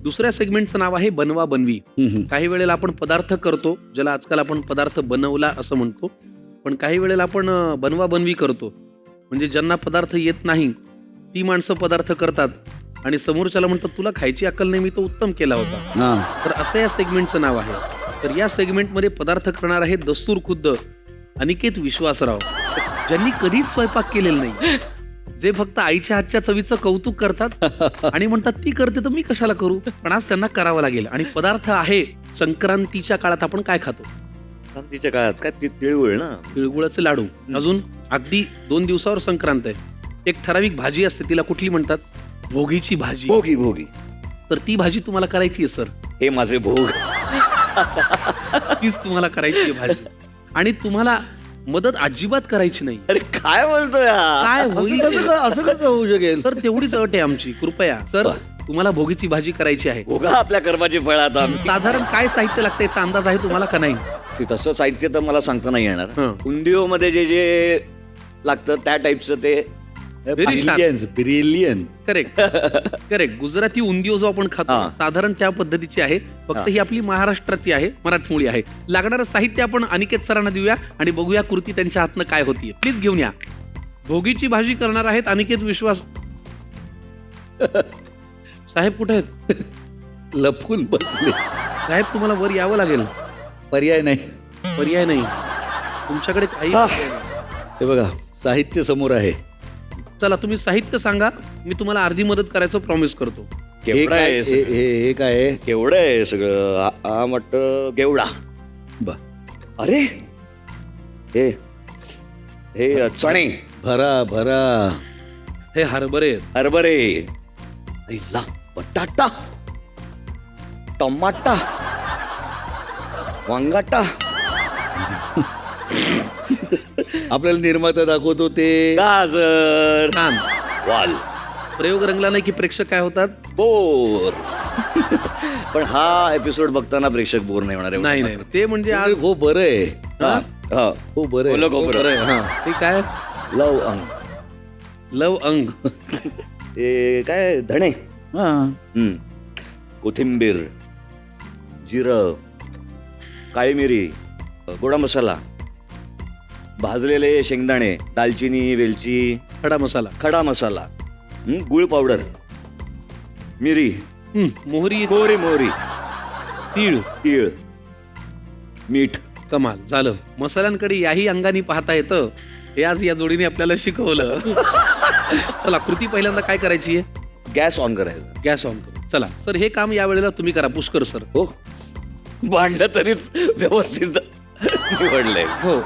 दुसऱ्या सेगमेंटचं नाव आहे बनवा बनवी. काही वेळेला आपण पदार्थ करतो, ज्याला आजकाल आपण पदार्थ बनवला असं म्हणतो, पण काही वेळेला आपण बनवा बनवी करतो. म्हणजे ज्यांना पदार्थ येत नाही ती माणसं पदार्थ करतात आणि समोरच्याला म्हणतात तुला खायची अक्कल नाही, मी तो उत्तम केला होता. तर असं या सेगमेंटचं नाव आहे. तर या सेगमेंटमध्ये पदार्थ करणार आहे दस्तूर खुद्द अनिकेत विश्वासराव, ज्यांनी कधीच स्वयंपाक केलेला नाही, जे फक्त आईच्या हातच्या चवीचं कौतुक करतात आणि म्हणतात ती करते तर मी कशाला करू, पण आज त्यांना करावं लागेल. आणि पदार्थ आहे संक्रांतीच्या काळात आपण काय खातो? संक्रांतीच्या काळात काय तिळगुळ ना, तिळगुळाचे लाडू. अजून अगदी 2 दिवसावर संक्रांत आहे. एक ठराविक भाजी असते, तिला कुठली म्हणतात? भोगीची भाजी. भोगी भोगी. तर ती भाजी तुम्हाला करायची आहे सर. हे माझे भोग. तीच तुम्हाला करायची आहे भाजी आणि तुम्हाला मदत अजिबात करायची नाही. अरे काय बोलतोय काय होईल असं कसं होऊ शकेल? सर? तेवढीच अट आहे आमची. कृपया सर, तुम्हाला भोगीची भाजी करायची आहे. भोगा आपल्या कर्माची फळ. आता साधारण काय साहित्य लागतं याचा अंदाज आहे तुम्हाला का नाही? तसं साहित्य तर मला सांगता नाही येणार. हं. उंदिओ मध्ये जे जे लागतं त्या टाईपचं ते. Brilliant. Correct correct. Gujarati undhiyu जो आपण खातो हा. साधारण त्या पद्धतीची आहे, फक्त ही आपली महाराष्ट्राची आहे, मराठमोळी आहे. लागणारं साहित्य आपण अनिकेत सरांना देऊया आणि बघूया कृती त्यांच्या हातनं काय होतीये. प्लीज घेऊन या. भोगीची भाजी करणार आहेत अनिकेत विश्वास साहेब. कुठे आहेत? लपून बसले. साहेब तुम्हाला वर यावं लागेल, पर्याय नाही. पर्याय नाही तुमच्याकडे काही. हे बघा साहित्य समोर आहे. चला तुम्ही साहित्य सांगा, मी तुम्हाला अर्धी मदत करायचं प्रॉमिस करतो. हे केवढं काय आहे सगळं? हे काय आहे? केवढं आहे सगळं? हा म्हटलं गेवडा. बा अरे हे हे चणे, भरा भरा. हे हरभरे आहेत. हरभरे, ला बटाटा, टमाटा, वांगाटा, आपल्याला निर्माता दाखवतो ते गाजर, छान. वाल. प्रयोग रंगला नाही की प्रेक्षक काय होतात? बोर. पण हा एपिसोड बघताना प्रेक्षक बोर नाही होणार आहे. नाही नाही, ते म्हणजे आज हो बरं आहे. हा, हा. हो बरं आहे. ओलं खोबरं. बरं आहे. हा, ते काय? लव अंग. लव अंग. हे काय? धणे, हा. कोथिंबीर, जिरं, काळी मिरी, गोडा मसाला, भाजलेले शेंगदाणे, दालचिनी, वेलची, खडा मसाला, खडा मसाला, गुळ पावडर, मिरी, मोहरी, मोहरी, तीळ, तीळ, मीठ. कमाल झालं. मसाल्यांकडे याही अंगाने पाहता येतं, हे आज या जोडीने आपल्याला शिकवलं. चला कृती पहिल्यांदा काय करायची आहे? गॅस ऑन करायचा. गॅस ऑन करू. चला सर, हे काम या वेळेला तुम्ही करा. पुष्कर सर. हो, भांड तरी व्यवस्थित निवडलंय. हो